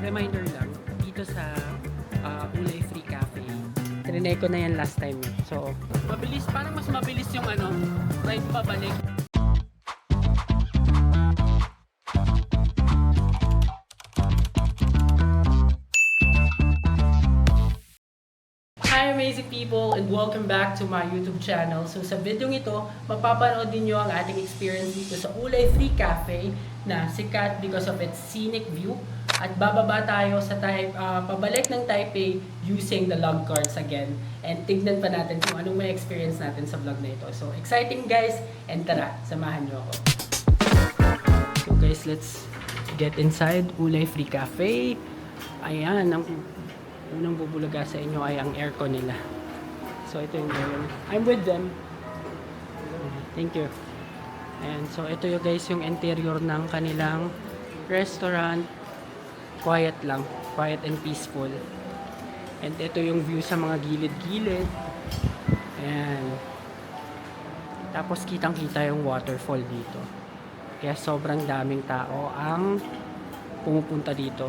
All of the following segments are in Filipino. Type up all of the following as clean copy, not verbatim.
reminder lang, dito sa Ulay Free Cafe. Trinay ko na yan last time. So, mabilis, parang mas mabilis yung ride pabalik. Hi amazing people and welcome back to my YouTube channel. So sa video ito, mapapanood din nyo ang ating experience dito sa Ulay Free Cafe na sikat because of its scenic view. At bababa tayo sa pabalik ng Taipei using the log carts again. And tignan pa natin kung anong may experience natin sa vlog na ito. So exciting guys, and tara, samahan nyo ako. So guys, let's get inside Ulay Free Cafe. Ayan, ang unang bubulaga sa inyo ay ang aircon nila. So ito yung I'm with them. Thank you. And so ito yung guys yung interior ng kanilang restaurant. Quiet lang. Quiet and peaceful. And ito yung view sa mga gilid-gilid. Ayan. Tapos kitang-kita yung waterfall dito. Kaya sobrang daming tao ang pumupunta dito.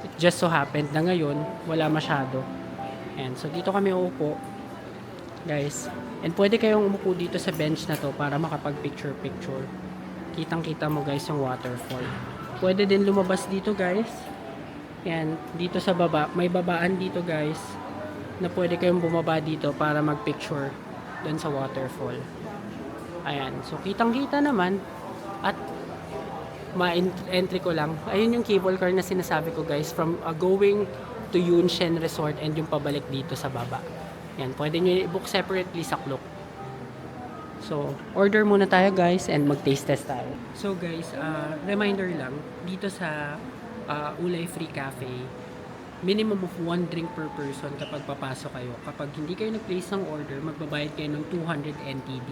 It just so happened na ngayon, wala masyado. And so dito kami uupo, guys. And pwede kayong umupo dito sa bench na to para makapag-picture-picture. Kitang-kita mo guys yung waterfall. Pwede din lumabas dito guys. Yan, dito sa baba. May babaan dito guys na pwede kayong bumaba dito para mag-picture dun sa waterfall. Ayan, so kitang-kita naman. At ma-entry ko lang. Ayun yung cable car na sinasabi ko guys from going to Yunshen Resort and yung pabalik dito sa baba. Yan, pwede nyo i-book separately sa Klook. So, order muna tayo guys and mag-taste test tayo. So guys, reminder lang, dito sa Ulay Free Cafe, minimum of 1 drink per person kapag papasok kayo. Kapag hindi kayo nag-place ng order, magbabayad kayo ng 200 NTD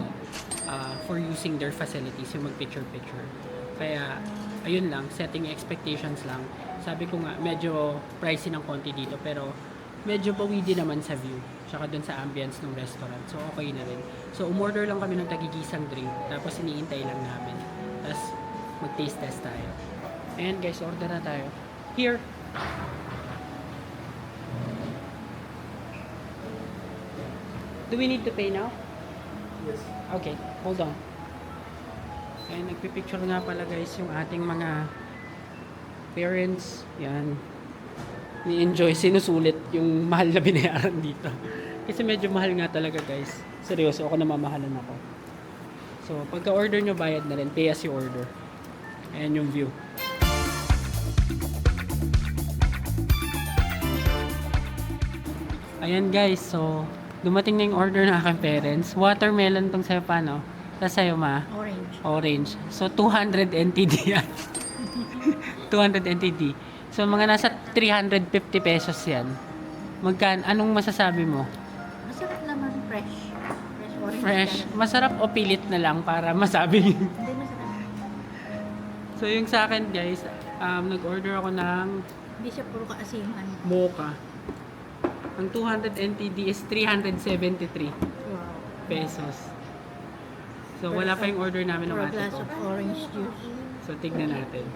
for using their facilities, yung mag-picture-picture. Kaya, ayun lang, setting expectations lang. Sabi ko nga, medyo pricey ng konti dito, pero medyo pawidi naman sa view. Tsaka dun sa ambience ng restaurant. So, okay na rin. So, umorder lang kami ng tagigisang drink, tapos iniintay lang namin. Tapos, mag-taste test tayo. Ayan guys, order na tayo. Here! Do we need to pay now? Yes. Okay, hold on. Ayan, nagpipicture nga pala guys yung ating mga parents. Yan. Ni-enjoy, sinusulit yung mahal na binayaran dito. Kasi medyo mahal nga talaga guys. Seryoso, ako namamahalan ako. So, pagka-order nyo, bayad na rin. Pay as you order. Ayan yung view. Ayan guys, so dumating na yung order ng aking parents. Watermelon tong sa'yo pa, no? Tapos sa'yo ma? Orange. So, 200 NTD yan. 200 NTD. So, mga nasa 350 pesos yan. Anong masasabi mo? Masarap naman, fresh. Fresh orange. Fresh. Masarap o pilit na lang para masabi. Hindi masarap. So, yung sa akin guys, nag-order ako ng Hindi siya puro kaasihan. mocha. Ang 200 NTD is 373 Wow. pesos. So, wala pa yung order namin ng For a ate glass ko. of orange juice. So, tignan natin.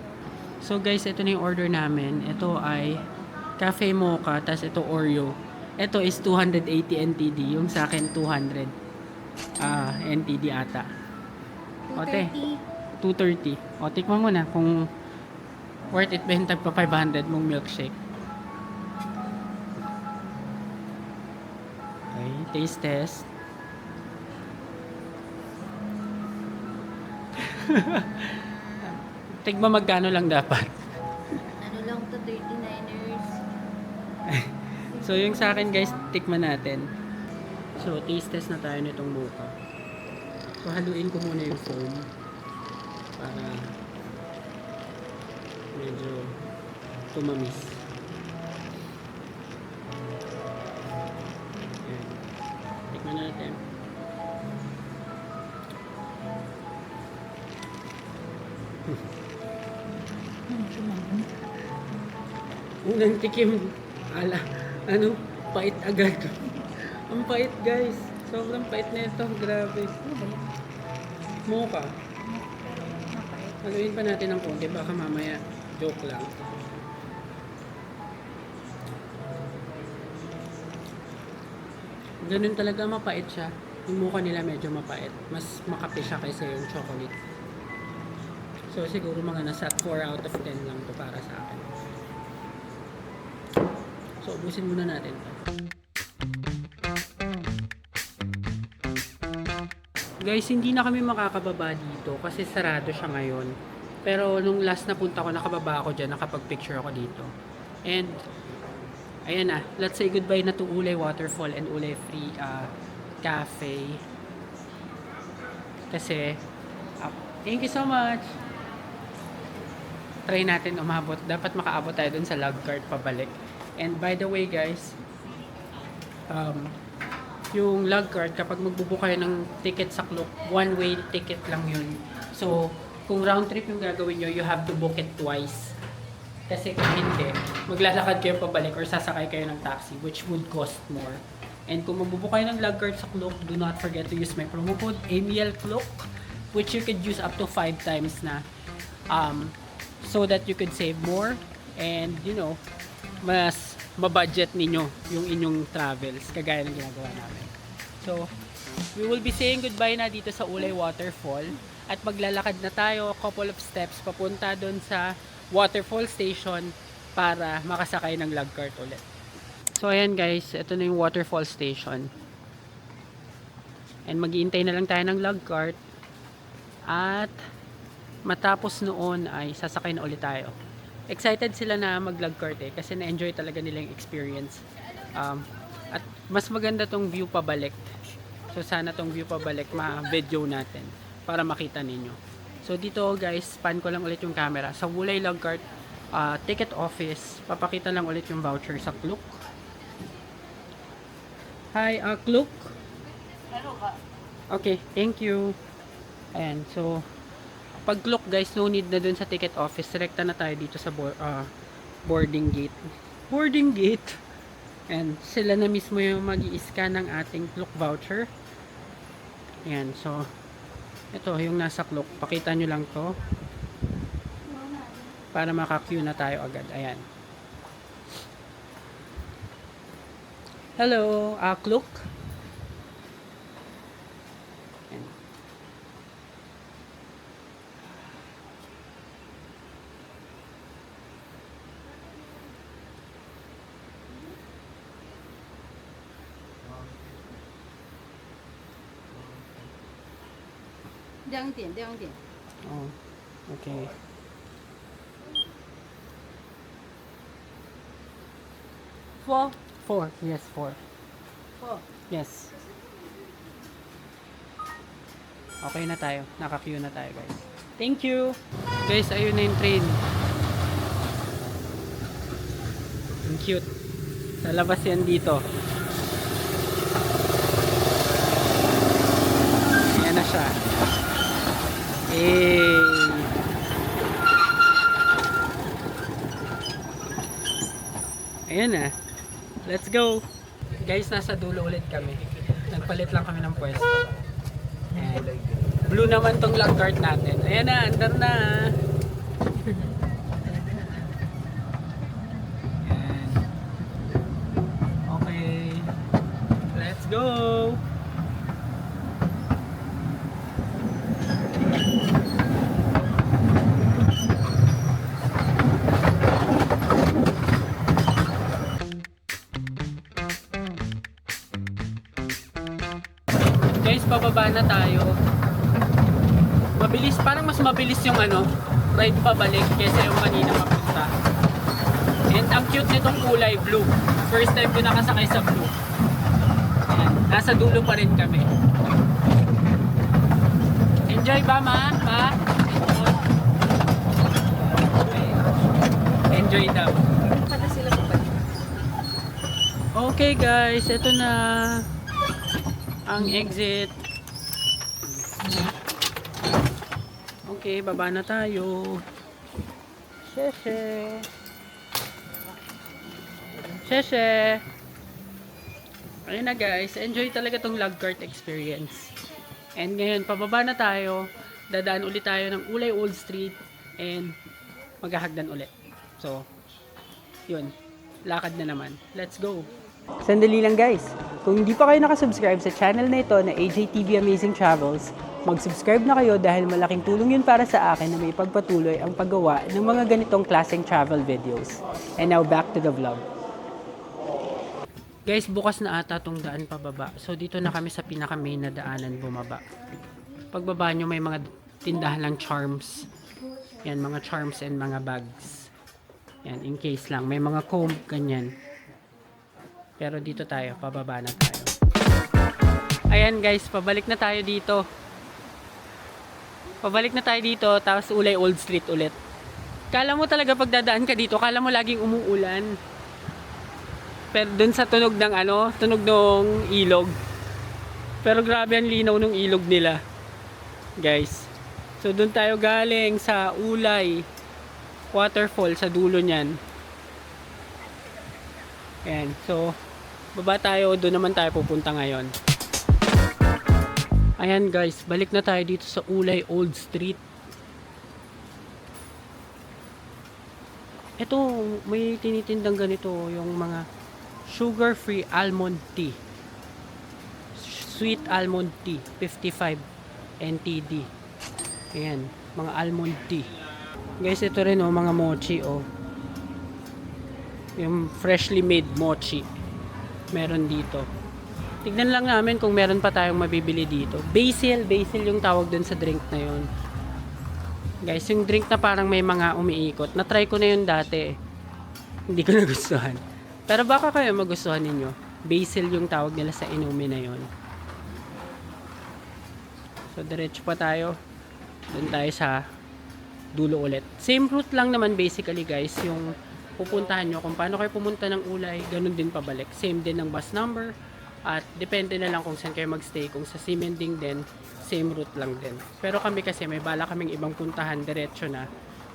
So, guys, ito na yung order namin. Ito ay cafe mocha, tas ito Oreo. Ito is 280 NTD. Yung sa akin, 200 NTD ata. Ote, 230. O, tikman mo na kung worth it ba yung tagpa 500 mong milkshake. Okay, taste test. Tigma magkano lang dapat. Ano lang to, 39ers. So yung sa akin guys, tikman natin. So taste test na tayo nitong mocha. So haluin ko muna yung foam para medyo tumamis. Ayan. Tikman natin. Unang tikim, pait agad. Ang pait guys. Sobrang pait na ito. Grabe. Ano ba yan? Mocha. Mapait. Haluin pa natin ng konti. Baka mamaya joke lang. Ganun talaga, mapait siya. Yung mukha nila medyo mapait. Mas makape siya kaysa yung chocolate. So siguro mga nasa 4 out of 10 lang to para sa akin. So ubusin muna natin to. Guys, hindi na kami makakababa dito kasi sarado siya ngayon. Pero nung last na punta ko, nakababa ako dyan, nakapag-picture ako dito. And, ayan na, let's say goodbye na to Ulay Waterfall and Ulay Free Cafe. Kasi, thank you so much! Try natin umabot. Dapat makaabot tayo dun sa log cart pabalik. And by the way guys, yung log cart, kapag magbubook kayo ng ticket sa Klook, one-way ticket lang yun. So, kung round trip yung gagawin nyo, you have to book it twice. Kasi kung hindi, maglalakad kayo pabalik or sasakay kayo ng taxi, which would cost more. And kung magbubook kayo ng log cart sa Klook, do not forget to use my promo code AMIELKLOOK, which you could use up to 5 times na. So that you could save more and mas mabudget ninyo yung inyong travels kagaya ng ginagawa namin. So, we will be saying goodbye na dito sa Ulay Waterfall at maglalakad na tayo a couple of steps papunta doon sa waterfall station para makasakay ng log cart ulit. So, ayan guys, ito na yung waterfall station. And mag-iintay na lang tayo ng log cart at matapos noon ay sasakay na ulit tayo. Excited sila na mag-log cart kasi na-enjoy talaga nila yung experience. At mas maganda tong view pabalik. So sana tong view pabalik ma-video natin para makita ninyo. So dito guys, pan ko lang ulit yung camera. Sa Ulay log cart ticket office, papakita lang ulit yung voucher sa Klook. Hi, Klook. Okay, thank you. Ayan, so pag Klook guys, no need na dun sa ticket office. Direkta na tayo dito sa boarding gate. Boarding gate. And sila na mismo yung mag-i-scan ng ating Klook voucher. Ayan, so ito yung nasa Klook. Pakita nyo lang to para maka-queue na tayo agad. Ayan. Hello, Klook. Ayan. 2点2点 Oh, okay. Four. Yes, 4. 4 Yes. Okay na tayo. Naka-queue na tayo, guys. Thank you. Guys, ayun na yung train. Ang cute. Sa labas yan dito. Ayan na siya. Ayan na. Let's go. Guys, nasa dulo ulit kami. Nagpalit lang kami ng pwesto. Ayan. Blue naman tong log cart natin. Ayan na, andar na. Ayan. Okay. Let's go. Guys, pababa na tayo. Mabilis, parang mas mabilis yung ride pabalik kaysa yung kanina mapunta. And ang cute nitong kulay blue. First time ko nakasakay sa blue. Ayan, nasa dulo pa rin kami. Enjoy ba, ma? Ma? Enjoy daw. Kada sila pabalik. Okay guys, ito na ang exit. Okay, baba na tayo. Sheshe. Sheshe. Ayun na guys, enjoy talaga tong log cart experience. And ngayon, pababa na tayo. Dadaan ulit tayo ng Ulay Old Street and maghahagdan ulit. So, yun. Lakad na naman. Let's go. Sandali lang guys. Kung hindi pa kayo nakasubscribe sa channel na ito na AJTV Amazing Travels, mag-subscribe na kayo dahil malaking tulong yun para sa akin na may pagpatuloy ang paggawa ng mga ganitong klaseng travel videos. And now back to the vlog. Guys, bukas na ata tong daan pababa. So dito na kami sa pinaka main na daanan bumaba. Pagbaba nyo may mga tindahan ng charms. Yan, mga charms and mga bags. Yan, in case lang. May mga comb, ganyan. Pero dito tayo, pababa na tayo. Ayan guys, pabalik na tayo dito. Pabalik na tayo dito, tapos Ulay Old Street ulit. Kala mo talaga pag dadaan ka dito, kala mo laging umuulan. Pero dun sa tunog ng tunog ng ilog. Pero grabe ang linaw ng ilog nila. Guys. So dun tayo galing sa Ulay Waterfall sa dulo niyan. Ayan, so baba tayo, doon naman tayo pupunta ngayon. Ayan guys, balik na tayo dito sa Ulay Old Street. Ito, may tinitindang ganito, yung mga sugar-free almond tea. Sweet almond tea, 55 NTD. Ayan, mga almond tea. Guys, ito rin mga mochi yung freshly made mochi meron dito. Tignan lang namin kung meron pa tayong mabibili dito. Basil yung tawag dun sa drink na yun. Guys, yung drink na parang may mga umiikot, na-try ko na yun dati, hindi ko nagustuhan, pero baka kayo magustuhan ninyo. Basil yung tawag nila sa inumin na yun. So diretso pa tayo, dun tayo sa dulo ulit. Same route lang naman basically guys, yung pupuntahan nyo kung paano kayo pumunta ng Ulay, ganun din pabalik. Same din ng bus number, at depende na lang kung saan kayo magstay. Kung sa Simending din, same route lang din. Pero kami kasi may bala kaming ibang puntahan, diretso na,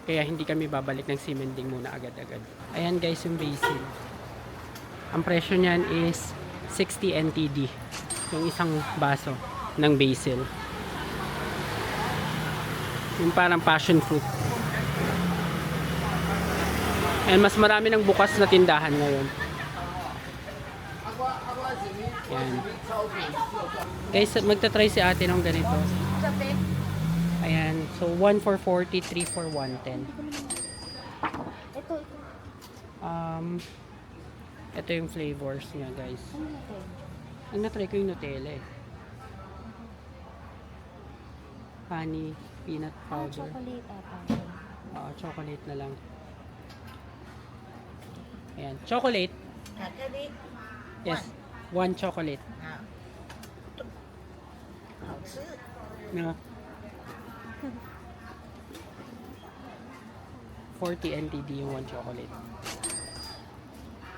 kaya hindi kami babalik ng Simending muna agad-agad. Ayan guys yung basil. Ang presyo niyan is 60 NTD, yung isang baso ng basil. Yung parang passion fruit. And mas marami ng bukas na tindahan ngayon. Yan. Guys, magta-try si ate ng ganito. Ayan. So, 1 for 40, 3 for 110. Ito yung flavors niya, guys. Ang na-try ko yung Nutella eh. Honey, peanut powder. Chocolate ata. Chocolate na lang. Ayan. Chocolate. Yes. 1 chocolate. No. 40 NTD yung 1 chocolate.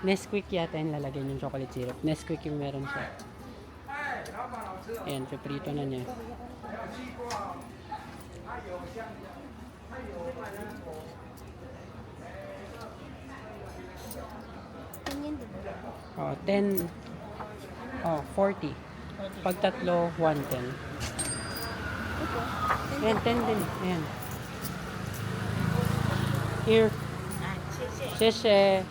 Nesquik yata yung lalagyan yung chocolate syrup. Nesquik yung meron siya. Ayan, paprito na niya. Ganyan din. 10. 40. Pag tatlo, 110. Ayan, 10 din. Ayan. Here. Sese.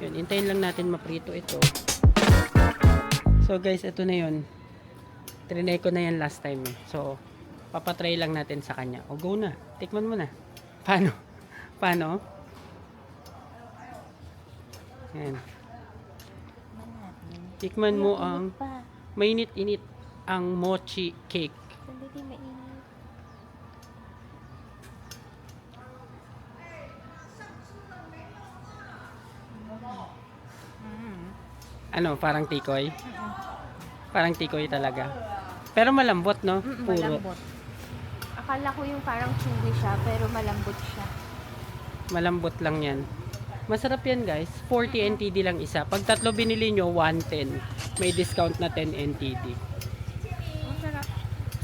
Yun, hintayin lang natin maprito ito. So guys, ito na yun. Trinay ko na yan last time eh. So, papatry lang natin sa kanya. O, go na. Tikman mo na. Paano? Paano? Ayan. Tikman mo ang mainit-init ang mochi cake. Sandali, mainit. Ano, parang tikoy? Parang tikoy talaga. Pero malambot, no? Puro. Malambot. Akala ko yung parang chewy siya, pero malambot siya. Malambot lang yan. Masarap yan guys. 40 NTD lang isa. Pag tatlo binili nyo, 110. May discount na 10 NTD. Ang sarap.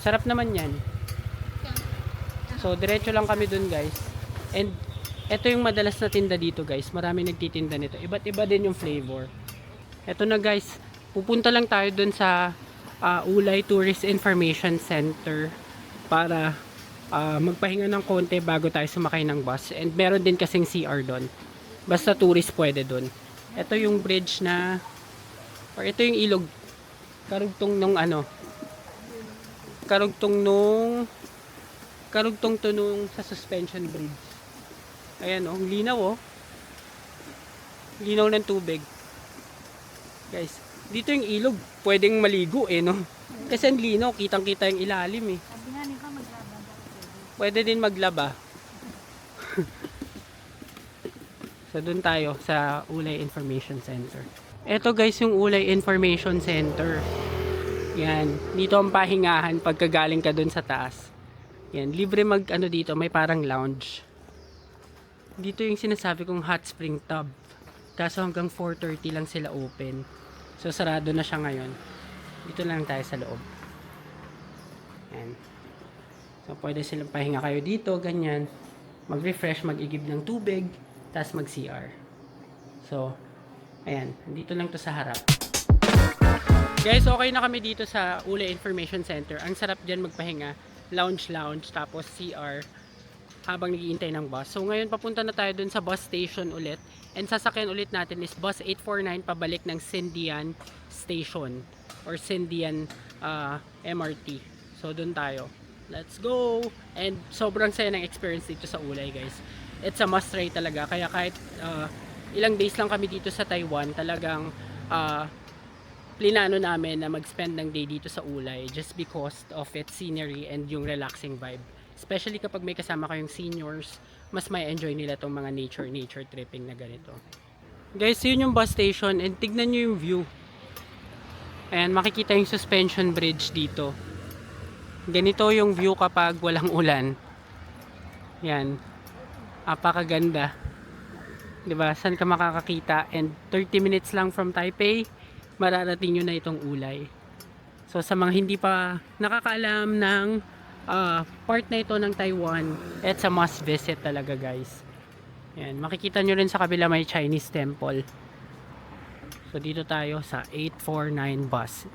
Sarap naman yan. So, diretso lang kami dun guys. And, ito yung madalas na tinda dito guys. Marami nagtitinda nito. Iba't iba din yung flavor. Ito na guys. Pupunta lang tayo dun sa Ulay Tourist Information Center para magpahinga ng konti bago tayo sumakay ng bus. And meron din kasing CR doon. Basta tourist pwede doon. Ito yung bridge na, or ito yung ilog Karugtong nung ano, karugtong to nung sa suspension bridge. Ayan oh, linaw oh. Linaw ng tubig. Guys, dito yung ilog, pwedeng maligo eh no. Kasi ang linaw, kitang-kita yung ilalim eh. Sabi nga nila maglaba daw. Pwede din maglaba. So doon tayo sa Ulay Information Center. Ito guys yung Ulay Information Center. Yan, dito ang pahingahan pagkagaling ka doon sa taas. Yan, libre mag ano dito, may parang lounge. Dito yung sinasabi kong hot spring tub. Kaso hanggang 4:30 lang sila open. So sarado na siya ngayon. Dito lang tayo sa loob. Yan. So pwede silang pahinga kayo dito, ganyan. Mag-refresh, mag-igib ng tubig, tapos mag-CR. So, ayan, dito lang to sa harap. Guys, okay na kami dito sa Ulay Information Center. Ang sarap dyan magpahinga. Lounge, tapos CR habang naghihintay ng bus. So ngayon papunta na tayo dun sa bus station ulit. And sasakyan ulit natin is bus 849 pabalik ng Sindian Station or Sindian MRT. So dun tayo. Let's go! And sobrang saya ng experience dito sa Ulay guys. It's a must try talaga. Kaya kahit ilang days lang kami dito sa Taiwan, talagang plinano namin na mag-spend ng day dito sa Ulay just because of its scenery and yung relaxing vibe. Especially kapag may kasama kayong seniors, mas may enjoy nila tong mga nature tripping na ganito. Guys, yun yung bus station and tignan nyo yung view. Ayan, makikita yung suspension bridge dito. Ganito yung view kapag walang ulan. Yan. Apakaganda. 'Di ba? Saan ka makakakita? And 30 minutes lang from Taipei, mararating nyo na itong Ulay. So sa mga hindi pa nakakaalam ng part na ito ng Taiwan, it's a must visit talaga guys. Yan, makikita nyo rin sa kabila may Chinese temple. So dito tayo sa 849 bus.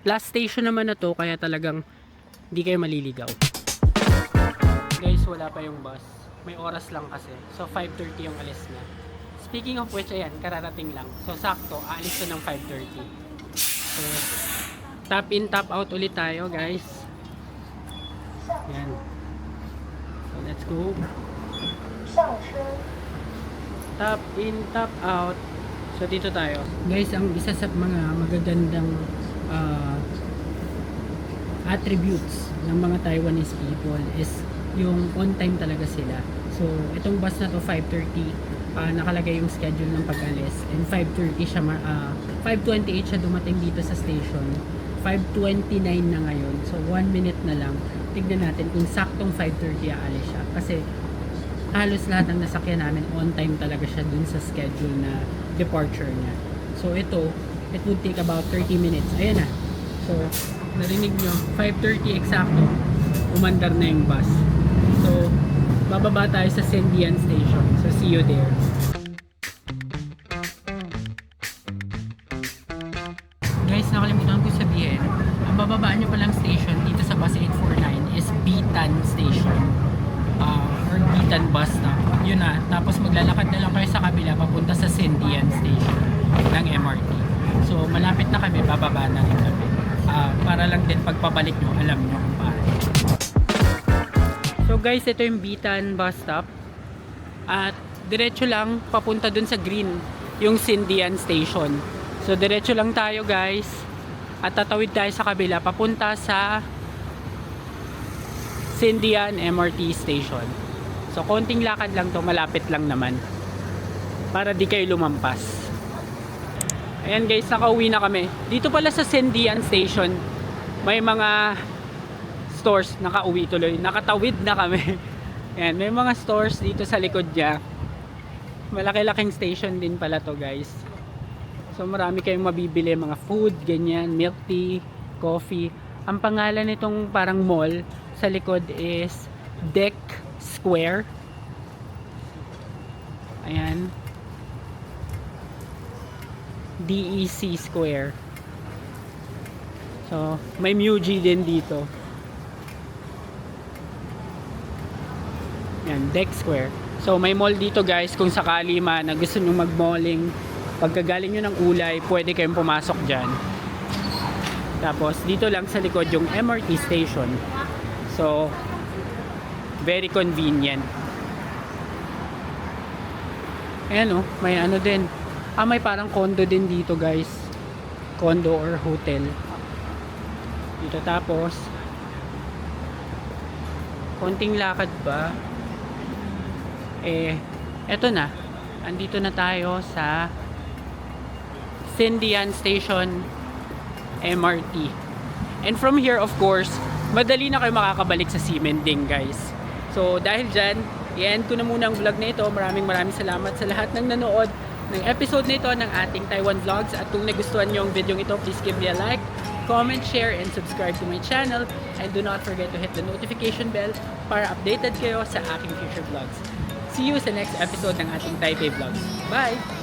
Last station naman na to, kaya talagang hindi kayo maliligaw. Guys, wala pa yung bus. May oras lang kasi. So 5:30 yung alis na. Speaking of which, ayan, kararating lang. So sakto, aalis na ng 5:30. So tap in, tap out ulit tayo guys. Ayan. So let's go. Tap in, tap out. So dito tayo. Guys, ang isa sa mga magagandang attributes ng mga Taiwanese people is yung on time talaga sila. So itong bus na to 5:30 nakalagay yung schedule ng pag-alis, and 5:30 siya 5:28 siya dumating dito sa station. 5:29 na ngayon. So 1 minute na lang. Tignan natin kung saktong 5:30 aalis siya. Kasi halos lahat ng nasakyan namin on time talaga siya dun sa schedule na departure niya. So ito, it would take about 30 minutes. Ayan na. So narinig nyo, 5:30 eksakto, umandar na yung bus. So bababa tayo sa Sindian Station. So see you there. Guys, nakalimutan ko sabihin, ang bababaan nyo palang station dito sa bus 849 is Bitan Station. Or Bitan bus stop. Yun na. Tapos maglalakad na lang kayo sa kabila papunta sa Sindian Station ng MRT. So malapit na kami, bababa na rin kami. Para lang din pagpabalik nyo, alam nyo kung paano. So guys, ito yung Bitan bus stop. At diretso lang papunta dun sa green, yung Sindian Station. So diretso lang tayo guys. At tatawid tayo sa kabila papunta sa Sindian MRT Station. So konting lakad lang to, malapit lang naman. Para di kayo lumampas. Ayan guys, nakauwi na kami. Dito pala sa Sindian Station, may mga stores, nakauwi tuloy. Nakatawid na kami. Ayan, may mga stores dito sa likod niya. Malaki-laking station din pala to guys. So marami kayong mabibili, mga food, ganyan, milk tea, coffee. Ang pangalan nitong parang mall sa likod is Deck Square. Ayan. DEC Square. So, may Muji din dito. Yan, Deck Square. So, may mall dito guys. Kung sakali man na gusto nyo mag-malling, pagkagaling nyo ng Ulay, pwede kayong pumasok dyan. Tapos dito lang sa likod yung MRT station. So, very convenient. Ayan may ano din. May parang condo din dito guys. Condo or hotel. Dito tapos, konting lakad ba? Eto na. Andito na tayo sa Sindian Station MRT. And from here, of course, madali na kayo makakabalik sa Simending, guys. So, dahil dyan, i-end ko na muna ang vlog na ito. Maraming salamat sa lahat ng nanood ng episode na ito ng ating Taiwan Vlogs. At kung nagustuhan nyo ang video ito, please give me a like, comment, share, and subscribe to my channel. And do not forget to hit the notification bell para updated kayo sa aking future vlogs. See you sa next episode ng ating Taipei Vlogs. Bye!